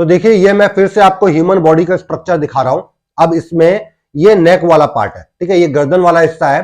तो देखिए ये मैं फिर से आपको ह्यूमन बॉडी का स्ट्रक्चर दिखा रहा हूं। अब इसमें ये नेक वाला पार्ट है, ठीक है, ये गर्दन वाला हिस्सा है।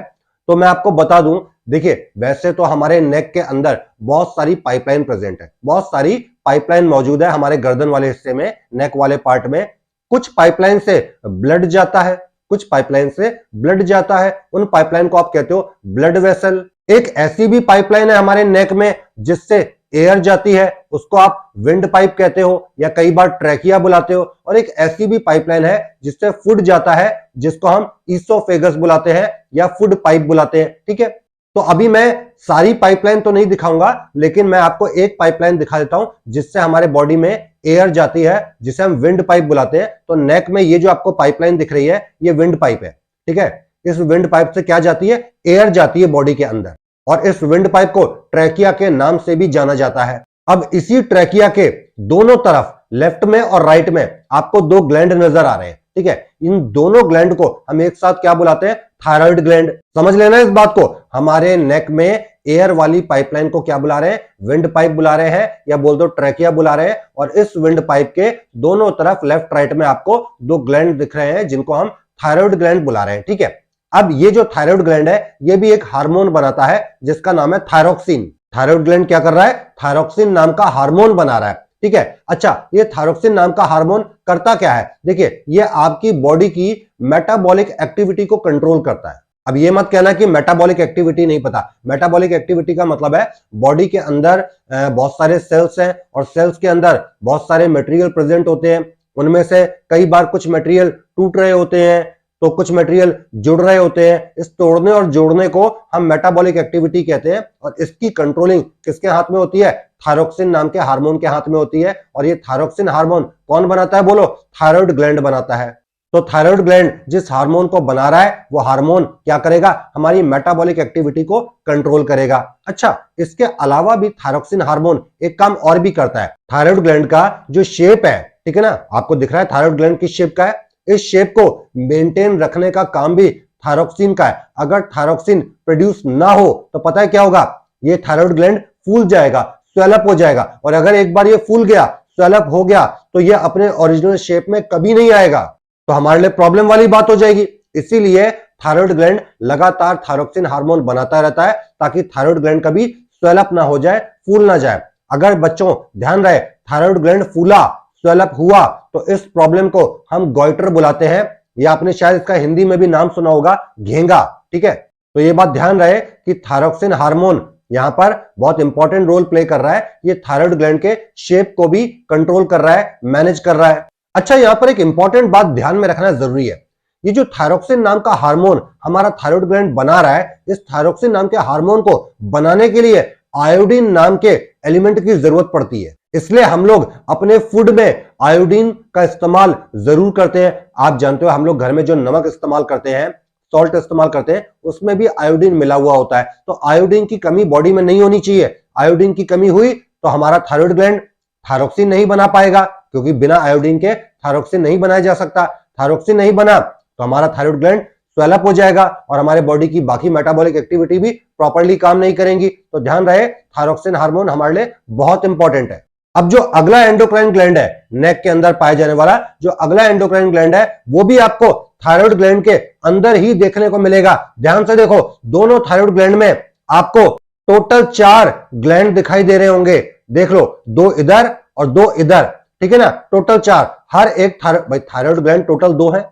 तो मैं आपको बता दूं, देखिए वैसे तो हमारे नेक के अंदर बहुत सारी पाइपलाइन प्रेजेंट है, बहुत सारी पाइपलाइन मौजूद है हमारे गर्दन वाले हिस्से में, नेक वाले पार्ट में। कुछ पाइपलाइन से ब्लड जाता है, कुछ पाइपलाइन से ब्लड जाता है, उन पाइपलाइन को आप कहते हो ब्लड वेसल। एक ऐसी भी पाइपलाइन है हमारे नेक में जिससे एयर जाती है, उसको आप विंड पाइप कहते हो या कई बार ट्रैकिया बुलाते हो। और एक ऐसी भी पाइपलाइन है जिससे फूड जाता है, जिसको हम ईसोफेगस बुलाते हैं या फूड पाइप बुलाते हैं, ठीक है। तो अभी मैं सारी पाइपलाइन तो नहीं दिखाऊंगा, लेकिन मैं आपको एक पाइपलाइन दिखा देता हूं जिससे हमारे बॉडी में एयर जाती है, जिसे हम विंड पाइप बुलाते हैं। तो नेक में ये जो आपको पाइपलाइन दिख रही है, ये विंड पाइप है, ठीक है। इस विंड पाइप से क्या जाती है? एयर जाती है बॉडी के अंदर, और इस विंड पाइप को ट्रैकिया के नाम से भी जाना जाता है। अब इसी ट्रैकिया के दोनों तरफ, लेफ्ट में और राइट में, आपको दो ग्लैंड नजर आ रहे हैं, ठीक है। इन दोनों ग्लैंड को हम एक साथ क्या बुलाते हैं? Thyroid gland. समझ लेना इस बात को, हमारे नेक में एयर वाली पाइपलाइन को क्या बुला रहे हैं? विंड पाइप बुला रहे हैं, या बोल दो ट्रैकिया बुला रहे हैं। और इस विंड पाइप के दोनों तरफ लेफ्ट राइट में आपको दो ग्लैंड दिख रहे हैं जिनको हम थायराइड ग्लैंड बुला रहे हैं, ठीक है। अब ये जो थायराइड ग्लैंड है, ये भी एक हार्मोन बनाता है जिसका नाम है थायरोक्सिन। थायराइड ग्लैंड क्या कर रहा है? थायरोक्सिन नाम का हार्मोन बना रहा है, ठीक है। अच्छा, ये थायरोक्सिन नाम का हार्मोन करता क्या है? देखिए, ये आपकी बॉडी की मेटाबॉलिक एक्टिविटी को कंट्रोल करता है। अब ये मत कहना कि मेटाबॉलिक एक्टिविटी नहीं पता। मेटाबॉलिक एक्टिविटी का मतलब है बॉडी के अंदर बहुत सारे सेल्स हैं, और सेल्स के अंदर बहुत सारे मटेरियल प्रेजेंट होते हैं। उनमें से कई बार कुछ मटेरियल टूट रहे होते हैं, तो कुछ मटेरियल जुड़ रहे होते हैं। इस तोड़ने और जोड़ने को हम मेटाबॉलिक एक्टिविटी कहते हैं, और इसकी कंट्रोलिंग किसके हाथ में होती है? थायरोक्सिन नाम के हार्मोन के हाथ में होती है। और ये थायरोक्सिन हार्मोन कौन बनाता है? बोलो, थायराइड ग्लैंड बनाता है। तो थायराइड ग्लैंड जिस हार्मोन को बना रहा है, वो हार्मोन क्या करेगा? हमारी मेटाबॉलिक एक्टिविटी को कंट्रोल करेगा। अच्छा, इसके अलावा भी थायरोक्सिन हार्मोन एक काम और भी करता है। थायराइड ग्लैंड का जो शेप है, ठीक है ना, आपको दिख रहा है थायराइड ग्लैंड किस शेप का है। इस शेप को मेंटेन रखने का काम भी थायरोक्सिन का है। अगर थायरोक्सिन प्रोड्यूस ना हो तो पता है क्या होगा? ये थायराइड ग्लैंड फूल जाएगा, स्वेलअप हो जाएगा। और अगर एक बार ये फूल गया, स्वेलअप हो गया, तो ये अपने ओरिजिनल शेप में कभी नहीं आएगा, तो हमारे लिए प्रॉब्लम वाली बात हो जाएगी। इसीलिए थायराइड ग्लैंड लगातार थायरोक्सिन हार्मोन बनाता रहता है, ताकि थायराइड ग्लैंड कभी स्वेलअप ना हो जाए, फूल ना जाए। अगर बच्चों ध्यान रहे, थायराइड ग्लैंड फूला, स्वेलअप हुआ, तो इस प्रॉब्लम को हम गॉइटर बुलाते हैं, या आपने शायद इसका हिंदी में भी नाम सुना होगा, घेंगा, ठीक है। तो ये बात ध्यान रहे कि थायरोक्सिन हार्मोन यहां पर बहुत इंपॉर्टेंट रोल प्ले कर रहा है। ये थायराइड ग्लैंड के शेप को भी कंट्रोल कर रहा है, मैनेज कर रहा है। अच्छा, यहां पर एक इंपॉर्टेंट बात ध्यान में रखना जरूरी है। ये जो थायरोक्सिन नाम का हार्मोन हमारा थायराइड ग्लैंड बना रहा है, इस थायरोक्सिन नाम के हार्मोन को बनाने के लिए आयोडीन नाम के एलिमेंट की जरूरत पड़ती है। इसलिए हम लोग अपने फूड में आयोडीन का इस्तेमाल जरूर करते हैं। आप जानते हो, हम लोग घर में जो नमक इस्तेमाल करते हैं, सॉल्ट इस्तेमाल करते हैं, उसमें भी आयोडीन मिला हुआ होता है। तो आयोडीन की कमी बॉडी में नहीं होनी चाहिए। आयोडीन की कमी हुई तो हमारा थायराइड ग्लैंड थायरोक्सिन नहीं बना पाएगा, क्योंकि बिना आयोडीन के थायरोक्सिन नहीं बनाया जा सकता। थायरोक्सिन नहीं बना तो हमारा थायराइड ग्लैंड स्वेलअप हो जाएगा, और हमारे बॉडी की बाकी मेटाबॉलिक एक्टिविटी भी प्रॉपर्ली काम नहीं करेंगी। तो ध्यान रहे, थायरोक्सिन हार्मोन हमारे लिए बहुत इंपॉर्टेंट है। अब जो अगला एंडोक्राइन ग्लैंड है, नेक के अंदर पाया जाने वाला जो अगला एंडोक्राइन ग्लैंड है, वो भी आपको थायराइड ग्लैंड के अंदर ही देखने को मिलेगा। ध्यान से देखो, दोनों थायराइड ग्लैंड में आपको टोटल 4 ग्लैंड दिखाई दे रहे होंगे। देख लो, 2 इधर और 2 इधर, ठीक है ना, टोटल 4। हर एक थायराइड ग्लैंड टोटल 2 है,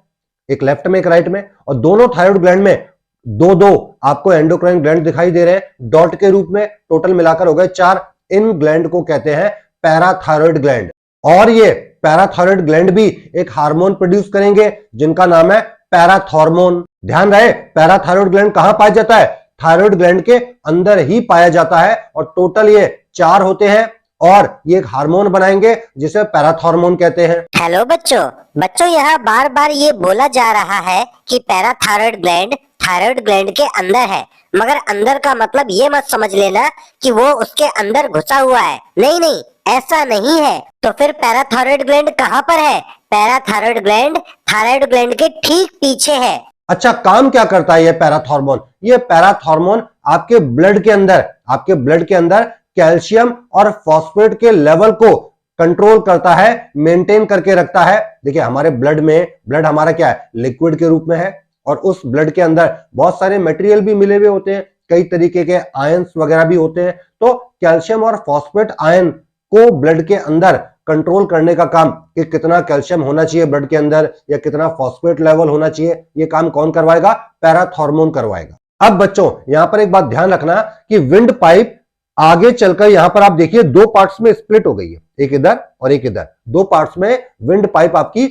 एक लेफ्ट में एक राइट में, और दोनों थायराइड ग्लैंड में 2-2 आपको एंडोक्राइन ग्लैंड दिखाई दे रहे हैं डॉट के रूप में। टोटल मिलाकर हो गए 4। इन ग्लैंड को कहते हैं पैराथायराइड ग्लैंड। और ये पैराथायराइड ग्लैंड भी एक हार्मोन प्रोड्यूस करेंगे जिनका नाम है पैराथॉर्मोन। ध्यान रहे, पैराथायराइड ग्लैंड कहां पाया जाता है? थायराइड ग्लैंड के अंदर ही पाया जाता है। और टोटल ये 4 होते हैं, और ये एक हार्मोन बनाएंगे जिसे पैराथॉर्मोन कहते हैं। हेलो बच्चों यहाँ बार बार ये बोला जा रहा है कि पैराथायराइड ग्लैंड थायराइड ग्लैंड के अंदर है, मगर अंदर का मतलब ये मत समझ लेना कि वो उसके अंदर घुसा हुआ है। नहीं, ऐसा नहीं है। तो फिर पैराथायराइड ग्लैंड कहाँ पर है? पैराथायराइड ग्लैंड थायराइड ग्लैंड के ठीक पीछे है। अच्छा, काम क्या करता है ये पैराथॉर्मोन? ये पैराथॉर्मोन आपके ब्लड के अंदर कैल्शियम और फॉस्फेट के लेवल को कंट्रोल करता है, मेंटेन करके रखता है। देखिए हमारे ब्लड हमारा क्या है, लिक्विड के रूप में है, और उस ब्लड के अंदर बहुत सारे मटेरियल भी मिले हुए होते हैं, कई तरीके के आयंस वगैरह भी होते हैं। तो कैल्शियम और फॉस्फेट आयन को ब्लड के अंदर कंट्रोल करने का काम, कि कितना कैल्शियम होना चाहिए ब्लड के अंदर या कितना फॉस्फेट लेवल होना चाहिए, ये काम कौन करवाएगा, पैराथॉर्मोन करवाएगा। अब बच्चों यहां पर एक बात ध्यान रखना कि विंड पाइप आगे चलकर यहां पर आप देखिए दो पार्ट्स में स्प्लिट हो गई है, एक इधर और एक इधर। दो पार्ट्स में विंड पाइप आपकी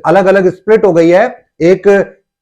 अलग अलग स्प्लिट हो गई है, एक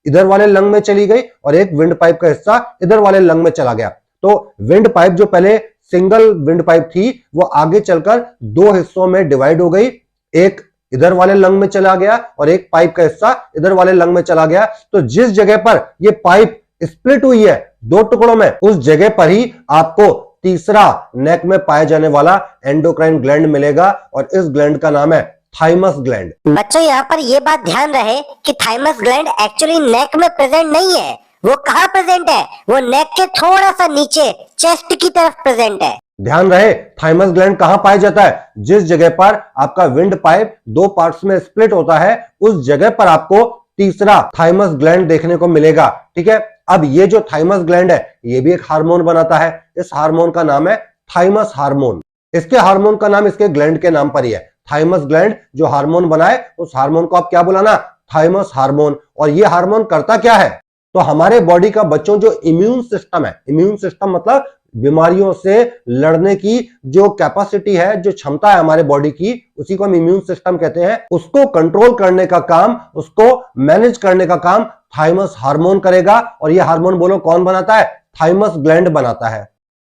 इधर वाले लंग में चली गई और एक विंड पाइप का हिस्सा इधर वाले लंग में चला गया। तो विंड पाइप जो पहले सिंगल विंड पाइप थी वो आगे चलकर दो हिस्सों में डिवाइड हो गई, एक इधर वाले लंग में चला गया और एक पाइप का हिस्सा इधर वाले लंग में चला गया। तो जिस जगह पर ये पाइप स्प्लिट हुई है दो टुकड़ों में, उस जगह पर ही आपको तीसरा नेक में पाया जाने वाला एंडोक्राइन ग्लैंड मिलेगा, और इस ग्लैंड का नाम है थाइमस ग्लैंड। बच्चों यहाँ पर ये बात ध्यान रहे कि थाइमस ग्लैंड एक्चुअली नेक में प्रेजेंट नहीं है। वो कहाँ प्रेजेंट है, वो नेक के थोड़ा सा नीचे चेस्ट की तरफ प्रेजेंट है। ध्यान रहे थाइमस ग्लैंड कहां पाया जाता है, जिस जगह पर आपका विंड पाइप दो पार्ट्स में स्प्लिट होता है उस जगह पर आपको तीसरा थाइमस ग्लैंड देखने को मिलेगा। ठीक है, अब ये जो थाइमस ग्लैंड है ये भी एक हार्मोन बनाता है, इस हार्मोन का नाम है थाइमस हार्मोन। इसके हार्मोन का नाम इसके ग्लैंड के नाम पर ही है। थाइमस ग्लैंड जो हार्मोन बनाए उस हार्मोन को आप क्या बुलाना, थाइमस हार्मोन। और ये हार्मोन करता क्या है, तो हमारे बॉडी का बच्चों जो इम्यून सिस्टम है, इम्यून सिस्टम मतलब बीमारियों से लड़ने की जो कैपेसिटी है, जो क्षमता है हमारे बॉडी की, उसी को हम इम्यून सिस्टम कहते हैं। उसको कंट्रोल करने का काम, उसको मैनेज करने का काम थाइमस हार्मोन करेगा। और ये हार्मोन बोलो कौन बनाता है, थाइमस ग्लैंड बनाता है।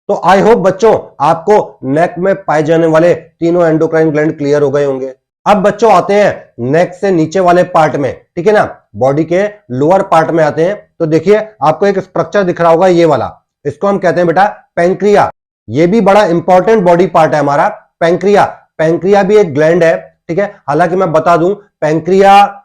तो आई होप बच्चों आपको नेक में पाए जाने वाले तीनों एंडोक्राइन ग्लैंड क्लियर हो गए होंगे। अब बच्चों आते हैं नेक से नीचे वाले पार्ट में, ठीक है ना, बॉडी के लोअर पार्ट में आते हैं। तो देखिए आपको एक स्ट्रक्चर दिख रहा होगा, ये वाला, इसको हम कहते हैं बेटा पैंक्रिया। ये भी बड़ा इंपॉर्टेंट बॉडी पार्ट है हमारा पैंक्रिया। पैंक्रिया भी एक ग्लैंड है, ठीक है। हालांकि मैं बता दूं पैंक्रिया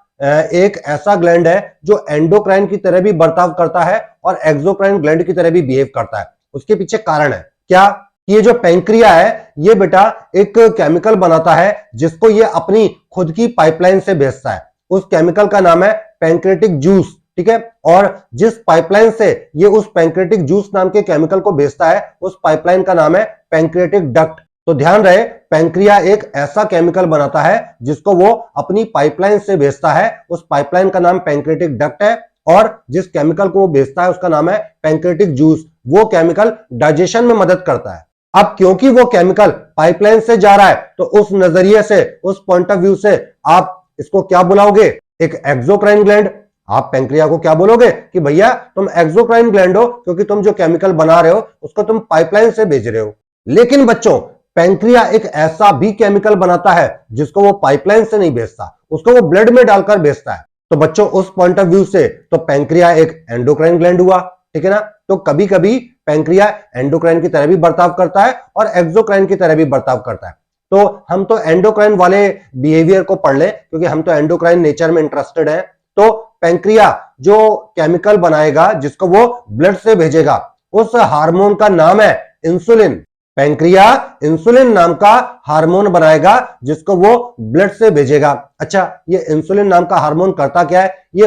एक ऐसा ग्लैंड है जो एंडोक्राइन की तरह भी बर्ताव करता है और एक्सोक्राइन ग्लैंड की तरह भी बिहेव करता है। उसके पीछे कारण है क्या, ये जो पैंक्रिया है ये बेटा एक केमिकल बनाता है जिसको ये अपनी खुद की पाइपलाइन से भेजता है। उस केमिकल का नाम है पैंक्रेटिक जूस, ठीक है। और जिस पाइपलाइन से ये उस पैंक्रेटिक जूस नाम के केमिकल को भेजता है उस पाइपलाइन का नाम है पैंक्रेटिक डक्ट। तो ध्यान रहे पैंक्रिया एक ऐसा केमिकल बनाता है जिसको वो अपनी पाइपलाइन से भेजता है। उस पाइपलाइन का नाम पैंक्रेटिक डक्ट है और जिस केमिकल को वो भेजता है उसका नाम है पैंक्रेटिक जूस। वो केमिकल डाइजेशन में मदद करता है। अब क्योंकि वो केमिकल पाइपलाइन से जा रहा है तो उस नजरिए से, उस पॉइंट ऑफ व्यू से आप इसको क्या बुलाओगे, एक एक्सोक्राइन ग्लैंड। आप पैंक्रिया को क्या बोलोगे कि भैया तुम एक्सोक्राइन ग्लैंड हो, क्योंकि तुम जो केमिकल बना रहे हो उसको तुम पाइपलाइन से भेज रहे हो। लेकिन बच्चों पैंक्रिया एक ऐसा भी केमिकल बनाता है जिसको वो पाइपलाइन से नहीं भेजता, उसको वो ब्लड में डालकर भेजता है। तो बच्चों उस पॉइंट ऑफ व्यू से तो पैंक्रिया एक एंडोक्राइन ग्लैंड हुआ, ठीक है ना। तो कभी कभी पैंक्रिया एंडोक्राइन की तरह भी बर्ताव करता है और एक्सोक्राइन की तरह भी बर्ताव करता है। तो हम तो एंडोक्राइन वाले बिहेवियर को पढ़ ले क्योंकि हम तो एंडोक्राइन नेचर में इंटरेस्टेड है। तो पैंक्रिया जो केमिकल बनाएगा जिसको वो ब्लड से भेजेगा, उस हार्मोन का नाम है इंसुलिन। पैंक्रिया इंसुलिन नाम का हार्मोन बनाएगा जिसको वो ब्लड से भेजेगा। अच्छा, ये इंसुलिन नाम का हार्मोन करता क्या है, ये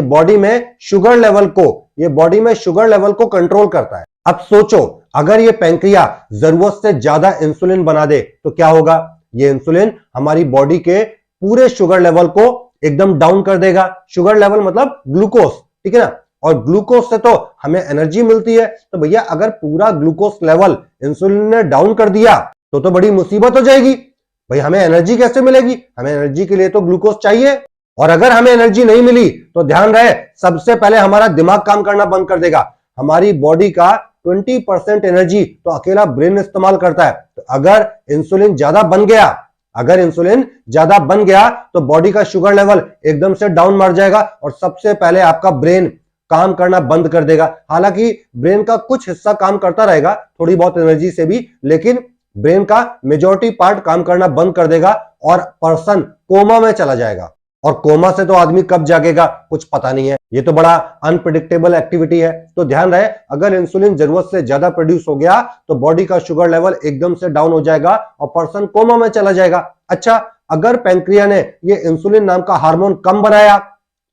बॉडी में शुगर लेवल को कंट्रोल करता है। अब सोचो अगर ये पैंक्रिया जरूरत से ज्यादा इंसुलिन बना दे तो क्या होगा, ये इंसुलिन हमारी बॉडी के पूरे शुगर लेवल को एकदम डाउन कर देगा। शुगर लेवल मतलब ग्लूकोज, ठीक है ना। और ग्लूकोज से तो हमें एनर्जी मिलती है। तो भैया अगर पूरा ग्लूकोज लेवल इंसुलिन ने डाउन कर दिया तो बड़ी मुसीबत हो जाएगी। भाई हमें एनर्जी कैसे मिलेगी, हमें एनर्जी के लिए तो ग्लूकोज चाहिए। और अगर हमें एनर्जी नहीं मिली तो ध्यान रहे सबसे पहले हमारा दिमाग काम करना बंद कर देगा। हमारी बॉडी का 20% एनर्जी तो अकेला ब्रेन इस्तेमाल करता है। तो अगर इंसुलिन ज्यादा बन गया तो बॉडी का शुगर लेवल एकदम से डाउन मार जाएगा और सबसे पहले आपका ब्रेन काम करना बंद कर देगा। हालांकि ब्रेन का कुछ हिस्सा काम करता रहेगा थोड़ी बहुत एनर्जी से भी, लेकिन ब्रेन का मेजॉरिटी पार्ट काम करना बंद कर देगा और पर्सन कोमा में चला जाएगा। और कोमा से तो आदमी कब जागेगा कुछ पता नहीं है। ये तो बड़ा अनप्रिडिक्टेबल एक्टिविटी है। तो ध्यान रहे, अगर इंसुलिन जरूरत से ज्यादा प्रोड्यूस हो गया तो बॉडी का शुगर लेवल एकदम से डाउन हो जाएगा और पर्सन कोमा में चला जाएगा। अच्छा, अगर पैंक्रिया ने ये इंसुलिन नाम का हार्मोन कम बनाया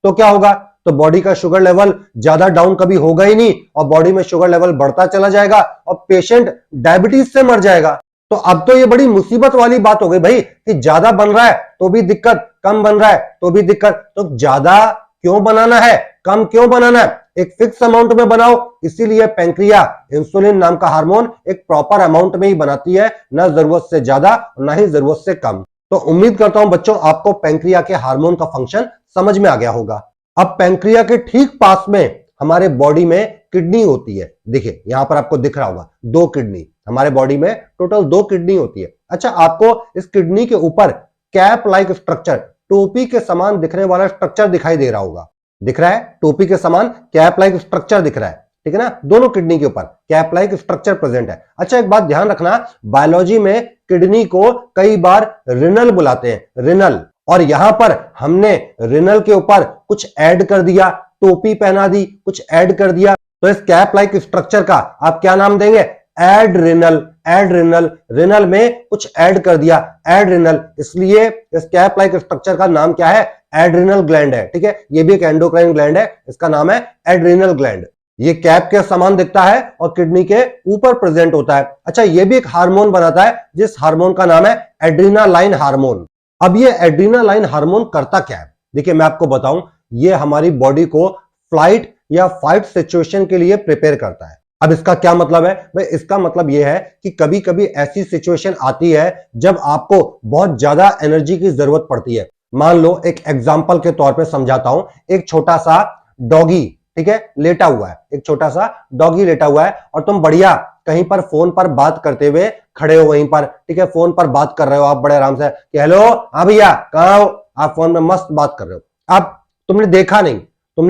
तो क्या होगा? तो बॉडी का शुगर लेवल ज्यादा डाउन कभी होगा ही नहीं और बॉडी में शुगर लेवल बढ़ता चला जाएगा और पेशेंट डायबिटीज से मर जाएगा। तो अब तो ये बड़ी मुसीबत वाली बात हो गई भाई कि ज्यादा बन रहा है तो भी दिक्कत, कम बन रहा है तो भी दिक्कत। तो ज्यादा क्यों बनाना है, कम क्यों बनाना है? एक फिक्स अमाउंट में बनाओ। इसीलिए पैंक्रिया इंसुलिन नाम का हार्मोन एक प्रॉपर अमाउंट में ही बनाती है, ना जरूरत से ज्यादा ना ही जरूरत से कम। तो उम्मीद करता हूं बच्चों आपको पैंक्रिया के हार्मोन का फंक्शन समझ में आ गया होगा। अब पैंक्रिया के ठीक पास में हमारे बॉडी में किडनी होती है। देखिए यहां पर आपको दिख रहा होगा 2 किडनी। हमारे बॉडी में टोटल 2 किडनी होती है। अच्छा, आपको इस किडनी के ऊपर कैप लाइक स्ट्रक्चर, टोपी के समान दिखने वाला स्ट्रक्चर दिखाई दे रहा होगा। दिख रहा है? टोपी के समान कैप लाइक स्ट्रक्चर दिख रहा है, ठीक है ना? दोनों किडनी के ऊपर कैप लाइक स्ट्रक्चर प्रेजेंट है। अच्छा, एक बात ध्यान रखना, बायोलॉजी में किडनी को कई बार रिनल बुलाते हैं, रिनल। और यहां पर हमने रिनल के ऊपर कुछ ऐड कर दिया, टोपी पहना दी, कुछ ऐड कर दिया। तो इस कैप लाइक स्ट्रक्चर का आप क्या नाम देंगे? एड्रिनल। एड्रिनल, रिनल में कुछ ऐड कर दिया, एड्रिनल। इसलिए इस कैप लाइक स्ट्रक्चर का नाम क्या है? एड्रिनल ग्लैंड है, ठीक है? ये भी एक एंडोक्राइन ग्लैंड है, इसका नाम है एड्रिनल ग्लैंड। ये कैप के समान दिखता है और किडनी के ऊपर प्रेजेंट होता है। अच्छा, ये भी एक हार्मोन बनाता है जिस हार्मोन का नाम है एड्रीनालाइन हार्मोन। अब ये एड्रीनालाइन हार्मोन करता क्या है? देखिए मैं आपको बताऊं, ये हमारी बॉडी को फ्लाइट या फाइट सिचुएशन के लिए प्रिपेयर करता है। अब इसका क्या मतलब है भाई? इसका मतलब यह है कि कभी कभी ऐसी सिचुएशन आती है जब आपको बहुत ज्यादा एनर्जी की जरूरत पड़ती है। मान लो एक एग्जांपल के तौर पे समझाता हूं, एक छोटा सा डॉगी, ठीक है, लेटा हुआ है, एक छोटा सा डॉगी लेटा हुआ है और तुम बढ़िया कहीं पर फोन पर बात करते हुए खड़े हो वहीं पर, ठीक है, फोन पर बात कर रहे हो आप बड़े आराम से कि हेलो हाँ भैया कहां हो, आप फोन में मस्त बात कर रहे हो। अब तुमने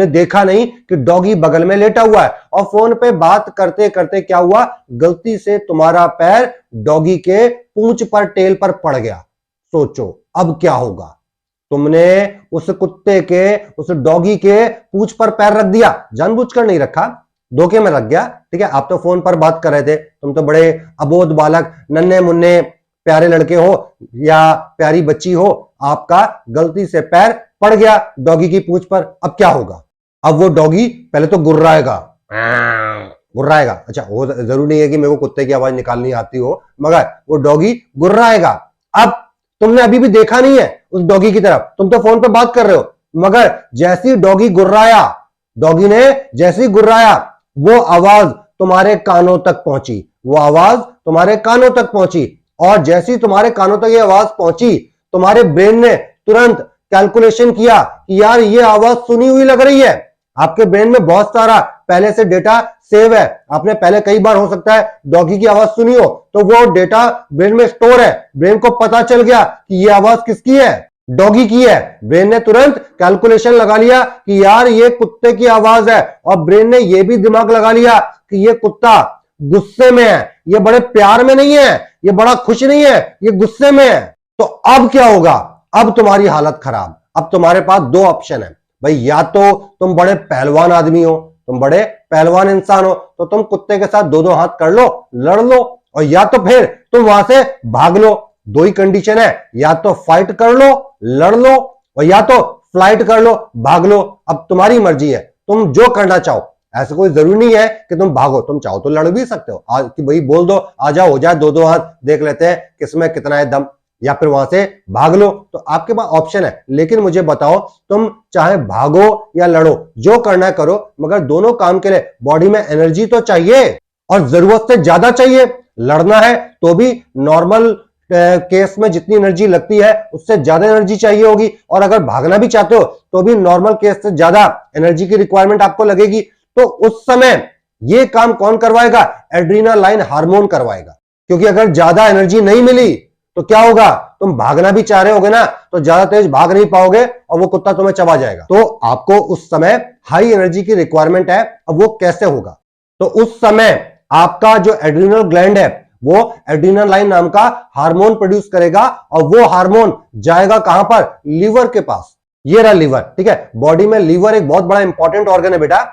देखा नहीं कि डॉगी बगल में लेटा हुआ है और फोन पे बात करते करते क्या हुआ, गलती से तुम्हारा पैर डॉगी के पूंछ पर, टेल पर पड़ गया। सोचो अब क्या होगा? तुमने उस कुत्ते के, उस डॉगी के पूंछ पर पैर रख दिया, जानबूझकर नहीं रखा, धोखे में रख गया, ठीक है? आप तो फोन पर बात कर रहे थे, तुम तो बड़े अबोध बालक, नन्हे मुन्ने प्यारे लड़के हो या प्यारी बच्ची हो, आपका गलती से पैर पड़ गया डॉगी की पूंछ पर। अब क्या होगा? अब वो डॉगी पहले तो गुर्राएगा। अच्छा, वो जरूरी नहीं है कि मेरे को कुत्ते की आवाज निकालनी आती हो, मगर वो डॉगी गुर्राएगा। अब तुमने अभी भी देखा नहीं है उस डॉगी की तरफ, तुम तो फोन पे बात कर रहे हो, मगर जैसी डॉगी गुर्राया, डॉगी ने जैसी गुर्राया, वो आवाज तुम्हारे कानों तक पहुंची, वो आवाज तुम्हारे कानों तक पहुंची। और जैसी तुम्हारे कानों तक ये आवाज पहुंची, तुम्हारे ब्रेन ने तुरंत कैलकुलेशन किया कि यार ये आवाज सुनी हुई लग रही है। आपके ब्रेन में बहुत सारा पहले से डेटा सेव है, आपने पहले कई बार हो सकता है डॉगी की आवाज सुनी हो, तो वो डेटा ब्रेन में स्टोर है। ब्रेन को पता चल गया कि ये आवाज किसकी है, डॉगी की है। ब्रेन ने तुरंत कैलकुलेशन लगा लिया कि यार ये कुत्ते की आवाज है, और ब्रेन ने यह भी दिमाग लगा लिया कि ये कुत्ता गुस्से में है, ये बड़े प्यार में नहीं है, ये बड़ा खुश नहीं है, ये गुस्से में है। तो अब क्या होगा? अब तुम्हारी हालत खराब। अब तुम्हारे पास 2 ऑप्शन है भाई, या तो तुम बड़े पहलवान आदमी हो, तुम बड़े पहलवान इंसान हो, तो तुम कुत्ते के साथ 2-2 हाथ कर लो, लड़ लो, और या तो फिर तुम वहां से भाग लो। 2 ही कंडीशन है, या तो फाइट कर लो, लड़ लो, और या तो फ्लाइट कर लो, भाग लो। अब तुम्हारी मर्जी है, तुम जो करना चाहो। ऐसा कोई जरूरी नहीं है कि तुम भागो, तुम चाहो तो लड़ भी सकते हो, आज कि भाई बोल दो आ जाओ, हो जाए 2-2 हाथ, देख लेते हैं किसमें कितना है दम, या फिर वहां से भाग लो। तो आपके पास ऑप्शन है, लेकिन मुझे बताओ तुम चाहे भागो या लड़ो, जो करना है करो, मगर दोनों काम के लिए बॉडी में एनर्जी तो चाहिए, और जरूरत से ज्यादा चाहिए। लड़ना है तो भी नॉर्मल केस में जितनी एनर्जी लगती है उससे ज्यादा एनर्जी चाहिए होगी, और अगर भागना भी चाहते हो तो भी नॉर्मल केस से ज्यादा एनर्जी की रिक्वायरमेंट आपको लगेगी। तो उस समय ये काम कौन करवाएगा? एड्रीनालाइन हार्मोन करवाएगा। क्योंकि अगर ज्यादा एनर्जी नहीं मिली तो क्या होगा? तुम भागना भी चाह रहे होगे ना, तो ज्यादा तेज भाग नहीं पाओगे और वो कुत्ता तुम्हें चबा जाएगा। तो आपको उस समय हाई एनर्जी की रिक्वायरमेंट है। अब वो कैसे होगा? तो उस समय आपका जो एड्रिनल ग्लैंड है वो एड्रीनालाइन नाम का हार्मोन प्रोड्यूस करेगा, और वो हार्मोन जाएगा कहां पर? लीवर के पास। ये रहा लीवर, ठीक है। बॉडी में लीवर एक बहुत बड़ा इंपॉर्टेंट ऑर्गन है बेटा।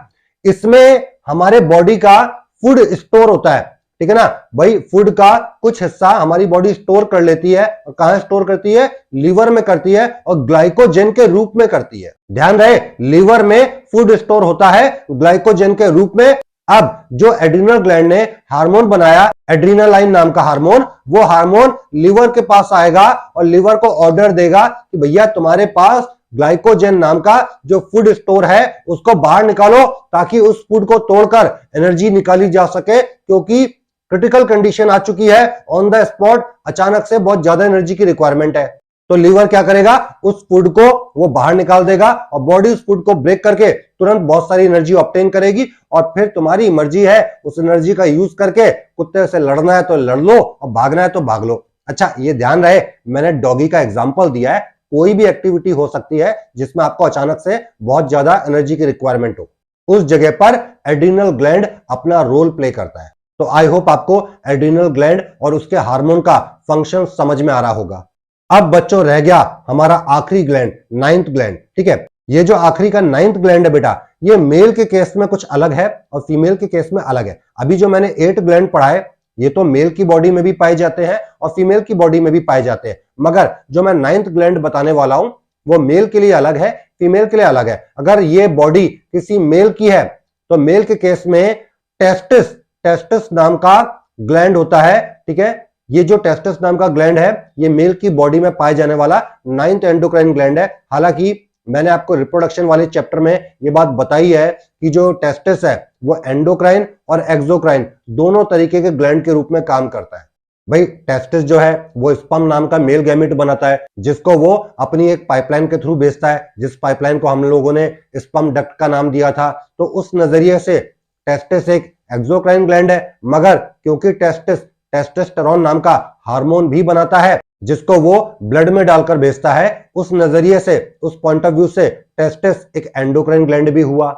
इसमें हमारे बॉडी का फूड स्टोर होता है, ठीक है ना भाई। फूड का कुछ हिस्सा हमारी बॉडी स्टोर कर लेती है, और कहां स्टोर करती है? लीवर में करती है, और ग्लाइकोजन के रूप में करती है। ध्यान रहे, लीवर में फूड स्टोर होता है ग्लाइकोजन के रूप में। अब जो एड्रिनल ग्लैंड ने हार्मोन बनाया, एड्रिनालाइन नाम का हार्मोन, वो हार्मोन लीवर के पास आएगा और लीवर को ऑर्डर देगा कि भैया तुम्हारे पास ग्लाइकोजन नाम का जो फूड स्टोर है उसको बाहर निकालो, ताकि उस फूड को तोड़कर एनर्जी निकाली जा सके, क्योंकि क्रिटिकल कंडीशन आ चुकी है, ऑन द स्पॉट अचानक से बहुत ज्यादा एनर्जी की रिक्वायरमेंट है। तो लीवर क्या करेगा? उस फूड को वो बाहर निकाल देगा, और बॉडी उस फूड को ब्रेक करके तुरंत बहुत सारी एनर्जी ऑब्टेन करेगी, और फिर तुम्हारी मर्जी है उस एनर्जी का यूज करके कुत्ते से लड़ना है तो लड़ लो, और भागना है तो भाग लो। अच्छा, ये ध्यान रहे, मैंने डॉगी का एग्जाम्पल दिया है। कोई भी एक्टिविटी हो सकती है जिसमें आपको अचानक से बहुत ज्यादा एनर्जी की रिक्वायरमेंट हो, उस जगह पर एड्रिनल ग्लैंड अपना रोल प्ले करता है। तो आई होप आपको एड्रिनल ग्लैंड और उसके हार्मोन का फंक्शन समझ में आ रहा होगा। अब बच्चों रह गया हमारा आखिरी ग्लैंड, नाइन्थ ग्लैंड, ठीक है। ये जो आखिरी का नाइन्थ ग्लैंड है बेटा, ये मेल के केस में कुछ अलग है और फीमेल के केस में अलग है। अभी जो मैंने 8 ग्लैंड पढ़ा है, ये तो मेल की बॉडी में भी पाए जाते हैं और फीमेल की बॉडी में भी पाए जाते हैं, मगर जो मैं 9th ग्लैंड बताने वाला हूं वो मेल के लिए अलग है, फीमेल के लिए अलग है। अगर ये बॉडी किसी मेल की है तो मेल के केस में टेस्टिस नाम का ग्लैंड होता है, ठीक है। ये जो टेस्टिस नाम का ग्लैंड है, ये मेल की बॉडी में पाए जाने वाला 9th एंडोक्राइन ग्लैंड है। हालांकि मैंने आपको रिप्रोडक्शन वाले चैप्टर में ये बात बताई है कि जो टेस्टिस है वो एंडोक्राइन और एक्सोक्राइन दोनों तरीके के ग्लैंड के रूप में काम करता है। भाई टेस्टिस जो है वो स्पर्म नाम का मेल गैमेट बनाता है, जिसको वो अपनी एक पाइपलाइन के थ्रू भेजता है, जिस पाइपलाइन को हम लोगों ने स्पर्म डक्ट का नाम दिया था। तो उस नजरिए से टेस्टिस एक एक्सोक्राइन ग्लैंड है, मगर क्योंकि टेस्टिस टेस्टोस्टेरोन नाम का हार्मोन भी बनाता है, जिसको वो ब्लड में डालकर भेजता है, उस नजरिए से, उस पॉइंट ऑफ व्यू से टेस्टिस एक एंडोक्राइन ग्लैंड भी हुआ।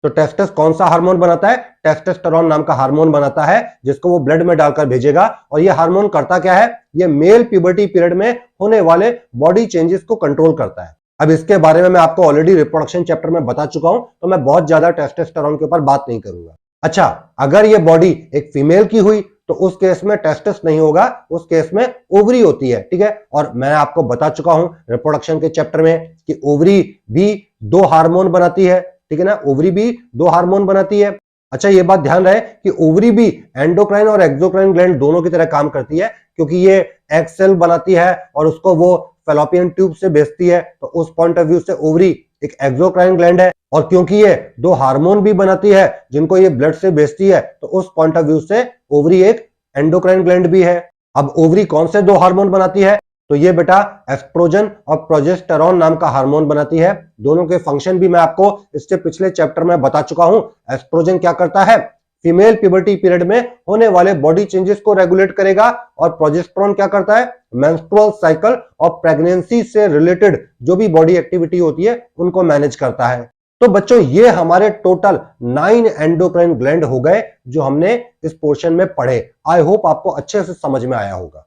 तो टेस्टिस कौन सा हार्मोन बनाता है? टेस्टोस्टेरोन नाम का हार्मोन बनाता है, जिसको वो ब्लड में डालकर भेजेगा। और ये हार्मोन करता क्या है? ये मेल प्यूबर्टी पीरियड में होने वाले बॉडी चेंजेस को कंट्रोल करता है। अब इसके बारे में मैं आपको ऑलरेडी रिप्रोडक्शन चैप्टर में बता चुका हूं, तो मैं बहुत ज्यादा टेस्टोस्टेरोन के ऊपर बात नहीं करूंगा। अच्छा, अगर ये बॉडी एक फीमेल की हुई तो उस केस में टेस्टिस नहीं होगा, उस केस में ओवरी होती है, ठीक है। और मैं आपको बता चुका हूं रिप्रोडक्शन के चैप्टर में कि ओवरी भी 2 हार्मोन बनाती है, ठीक है ना। ओवरी भी 2 हार्मोन बनाती है। अच्छा, ये बात ध्यान रहे कि ओवरी भी एंडोक्राइन और एक्सोक्राइन ग्लैंड दोनों की तरह काम करती है, क्योंकि ये एग सेल बनाती है और उसको वो फैलोपियन ट्यूब से भेजती है। तो उस पॉइंट ऑफ व्यू से ओवरी एक एक्सोक्राइन ग्लैंड है, और क्योंकि ये 2 हार्मोन भी बनाती है जिनको ये ब्लड से भेजती है, तो उस पॉइंट ऑफ व्यू से ओवरी एक एंडोक्राइन ग्लैंड भी है। अब ओवरी कौन से 2 हार्मोन बनाती है? तो ये बेटा एस्ट्रोजन और प्रोजेस्टेरोन नाम का हार्मोन बनाती है। दोनों के फंक्शन भी मैं आपको इससे पिछले चैप्टर में बता चुका हूं। एस्ट्रोजन क्या करता है? फीमेल प्यूबर्टी पीरियड में होने वाले बॉडी चेंजेस को रेगुलेट करेगा, और प्रोजेस्टेरोन क्या करता है? मेंस्ट्रुअल साइकिल और प्रेगनेंसी से रिलेटेड जो भी बॉडी एक्टिविटी होती है उनको मैनेज करता है। तो बच्चों, ये हमारे टोटल 9 एंडोक्राइन ग्लैंड हो गए जो हमने इस पोर्शन में पढ़े। आई होप आपको अच्छे से समझ में आया होगा।